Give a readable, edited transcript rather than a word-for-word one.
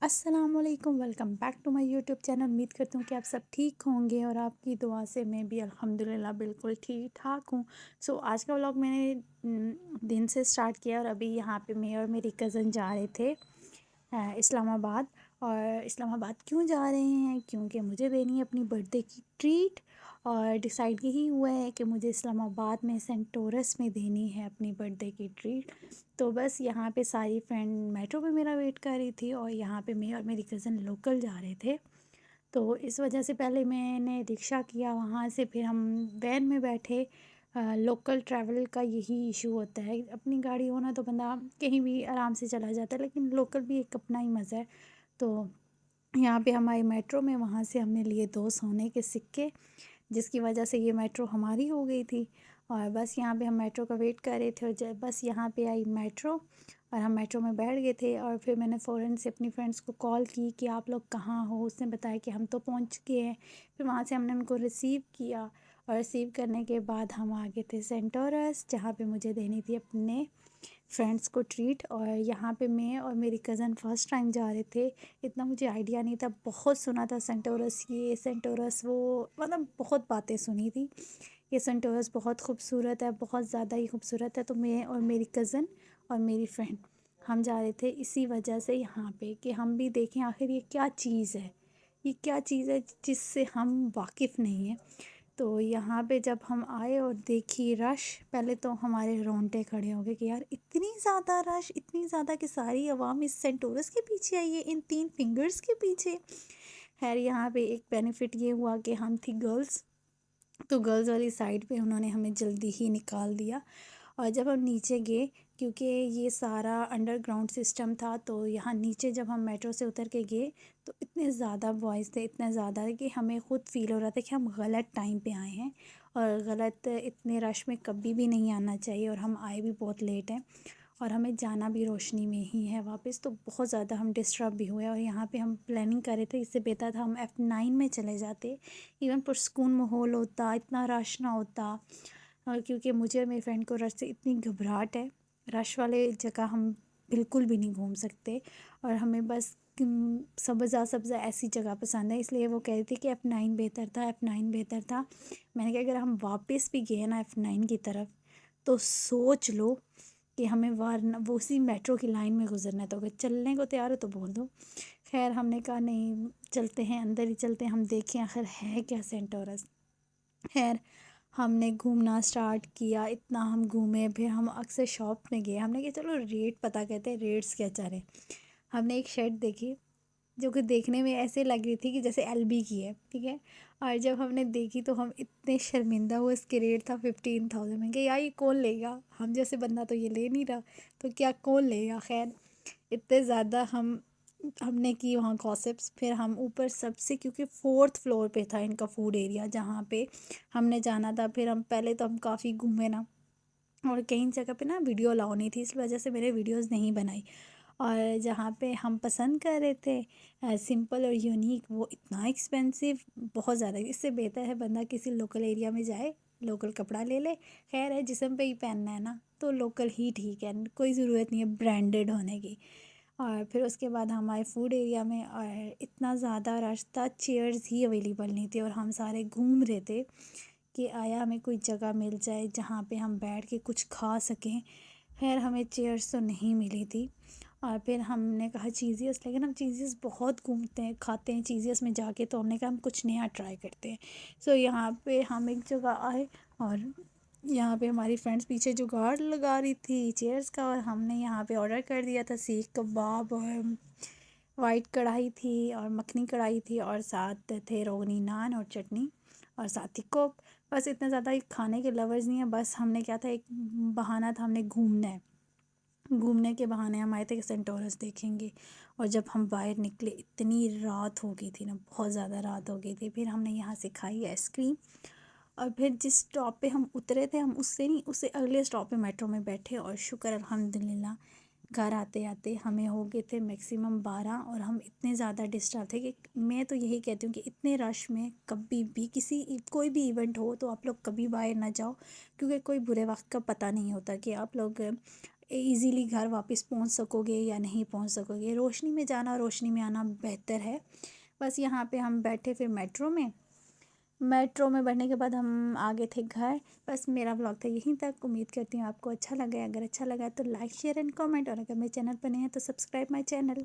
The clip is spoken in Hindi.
अस्सलामुअलैकुम, welcome back to my YouTube channel. उम्मीद करती हूँ कि आप सब ठीक होंगे और आपकी दुआ से मैं भी अल्हम्दुलिल्लाह बिल्कुल ठीक ठाक हूँ। आज का व्लॉग मैंने दिन से स्टार्ट किया और अभी यहाँ पे मैं और मेरी कज़न जा रहे थे इस्लामाबाद। और इस्लामाबाद क्यों जा रहे हैं? क्योंकि मुझे देनी है अपनी बर्थडे की ट्रीट। और डिसाइड यही हुआ है कि मुझे इस्लामाबाद में सेंटोरस में देनी है अपनी बर्थडे की ट्रीट। तो बस यहाँ पे सारी फ्रेंड मेट्रो पे मेरा वेट कर रही थी और यहाँ पे मैं और मेरी कज़न लोकल जा रहे थे। तो इस वजह से पहले मैंने रिक्शा किया, वहाँ से फिर हम वैन में बैठे। लोकल ट्रैवल का यही इशू होता है, अपनी गाड़ी होना तो बंदा कहीं भी आराम से चला जाता है, लेकिन लोकल भी एक अपना ही मज़ा है। तो यहाँ पे हमारी मेट्रो में, वहाँ से हमने लिए 2 सोने के सिक्के, जिसकी वजह से ये मेट्रो हमारी हो गई थी। और बस यहाँ पे हम मेट्रो का वेट कर रहे थे और जब बस यहाँ पे आई मेट्रो और हम मेट्रो में बैठ गए थे। और फिर मैंने फ़ौरन से अपनी फ्रेंड्स को कॉल की कि आप लोग कहाँ हो। उसने बताया कि हम तो पहुँच गए हैं। फिर वहाँ से हमने उनको रिसीव किया और रिसीव करने के बाद हम आ गए थे सेंटोरस, जहाँ पे मुझे देनी थी अपने फ्रेंड्स को ट्रीट। और यहाँ पे मैं और मेरी कज़न फ़र्स्ट टाइम जा रहे थे। इतना मुझे आइडिया नहीं था, बहुत सुना था सेंटोरस, ये सेंटोरस वो, मतलब बहुत बातें सुनी थी। ये सेंटोरस बहुत खूबसूरत है, बहुत ज़्यादा ही खूबसूरत है। तो मैं और मेरी कज़न और मेरी फ्रेंड हम जा रहे थे इसी वजह से यहाँ पे, कि हम भी देखें आखिर ये क्या चीज़ है, ये क्या चीज़ है जिससे हम वाकिफ़ नहीं हैं। तो यहाँ पे जब हम आए और देखी रश, पहले तो हमारे रोंगटे खड़े हो गए कि यार इतनी ज़्यादा रश, इतनी ज़्यादा कि सारी आवाम इस सेंटोरस के पीछे आई है, इन 3 फिंगर्स के पीछे। खैर यहाँ पे एक बेनिफिट ये हुआ कि हम थी गर्ल्स, तो गर्ल्स वाली साइड पे उन्होंने हमें जल्दी ही निकाल दिया। और जब हम नीचे गए, क्योंकि ये सारा अंडरग्राउंड सिस्टम था, तो यहाँ नीचे जब हम मेट्रो से उतर के गए तो इतने ज़्यादा बॉयज़ थे, इतना ज़्यादा कि हमें ख़ुद फ़ील हो रहा था कि हम गलत टाइम पे आए हैं और गलत, इतने रश में कभी भी नहीं आना चाहिए। और हम आए भी बहुत लेट हैं और हमें जाना भी रोशनी में ही है वापस। तो बहुत ज़्यादा हम डिस्टर्ब भी हुए और यहाँ पे हम प्लानिंग कर रहे थे, इससे बेहतर था हम F9 में चले जाते, इवन पुरसकून माहौल होता, इतना रश ना होता। और क्योंकि मुझे और मेरी फ्रेंड को रश से इतनी घबराहट है, रश वाले जगह हम बिल्कुल भी नहीं घूम सकते। और हमें बस सब्ज़ा सब्ज़ा ऐसी जगह पसंद है, इसलिए वो कह रही थी कि F9 बेहतर था, F9 बेहतर था। मैंने कहा अगर हम वापस भी गए ना F9 की तरफ, तो सोच लो कि हमें वरना वो उसी मेट्रो की लाइन में गुजरना है। तो अगर चलने को तैयार हो तो बोल दो। खैर हमने कहा नहीं, चलते हैं, अंदर ही चलते हैं, हम देखें आखिर है क्या सेंटोरस। खैर हमने घूमना स्टार्ट किया, इतना हम घूमे, फिर हम अक्सर शॉप में गए। हमने कहा चलो रेट पता करते हैं, रेट्स क्या चल रहे। हमने एक शर्ट देखी जो कि देखने में ऐसे लग रही थी कि जैसे LB की है, ठीक है। और जब हमने देखी तो हम इतने शर्मिंदा हुए, इसके रेट था 15,000। मैं कहा यार ये कौन लेगा, हम जैसे बंदा तो ये ले नहीं रहा, तो क्या कौन लेगा। खैर इतने ज़्यादा हमने की वहाँ गॉसिप्स। फिर हम ऊपर सबसे, क्योंकि 4th फ्लोर पे था इनका फूड एरिया जहाँ पे हमने जाना था। फिर हम पहले तो हम काफ़ी घूमे ना, और कई जगह पे ना वीडियो अलाउ नहीं थी, इस वजह से मैंने वीडियोस नहीं बनाई। और जहाँ पे हम पसंद कर रहे थे सिंपल और यूनिक, वो इतना एक्सपेंसिव, बहुत ज़्यादा। इससे बेहतर है बंदा किसी लोकल एरिया में जाए, लोकल कपड़ा ले ले। खैर है जिस्म पे ही पहनना है ना, तो लोकल ही ठीक है, कोई ज़रूरत नहीं है ब्रांडेड होने की। और फिर उसके बाद हम आए फूड एरिया में और इतना ज़्यादा रश था, चेयर्स ही अवेलेबल नहीं थी। और हम सारे घूम रहे थे कि आया हमें कोई जगह मिल जाए जहाँ पे हम बैठ के कुछ खा सकें। खैर हमें चेयर्स तो नहीं मिली थी। और फिर हमने कहा चीज़ियस, लेकिन हम चीज़ियस बहुत घूमते हैं, खाते हैं चीज़ियस में जाके, तो हमने कहा हम कुछ नया ट्राई करते हैं। यहाँ पे हम एक जगह आए और यहाँ पे हमारी फ्रेंड्स पीछे जुगाड़ लगा रही थी चेयर्स का, और हमने यहाँ पे ऑर्डर कर दिया था सीख कबाब, और वाइट कढ़ाई थी और मखनी कढ़ाई थी, और साथ थे रोगनी नान और चटनी, और साथ ही कोक। बस इतना ज़्यादा खाने के लवर्स नहीं है, बस हमने क्या था, एक बहाना था, हमने घूमना है। घूमने के बहाने हम आए थे कि सेंटोरस देखेंगे। और जब हम बाहर निकले इतनी रात हो गई थी ना, बहुत ज़्यादा रात हो गई थी। फिर हमने यहाँ से खाई आइसक्रीम, और फिर जिस स्टॉप पे हम उतरे थे, हम उससे नहीं, उससे अगले स्टॉप पे मेट्रो में बैठे। और शुक्र अल्हम्दुलिल्लाह घर आते आते हमें हो गए थे मैक्सिमम 12। और हम इतने ज़्यादा डिस्टर्ब थे कि मैं तो यही कहती हूँ कि इतने रश में कभी भी कोई भी इवेंट हो तो आप लोग कभी बाहर ना जाओ, क्योंकि कोई बुरे वक्त का पता नहीं होता कि आप लोग इजीली घर वापस पहुंच सकोगे या नहीं पहुंच सकोगे। रोशनी में जाना रोशनी में आना बेहतर है। बस यहाँ पे हम बैठे फिर मेट्रो में बैठने के बाद हम आगे थे घर। बस मेरा व्लॉग था यहीं तक। उम्मीद करती हूँ आपको अच्छा लगा है। अगर अच्छा लगा तो लाइक शेयर एंड कमेंट, और अगर मेरे चैनल पर नए हैं तो सब्सक्राइब माय चैनल।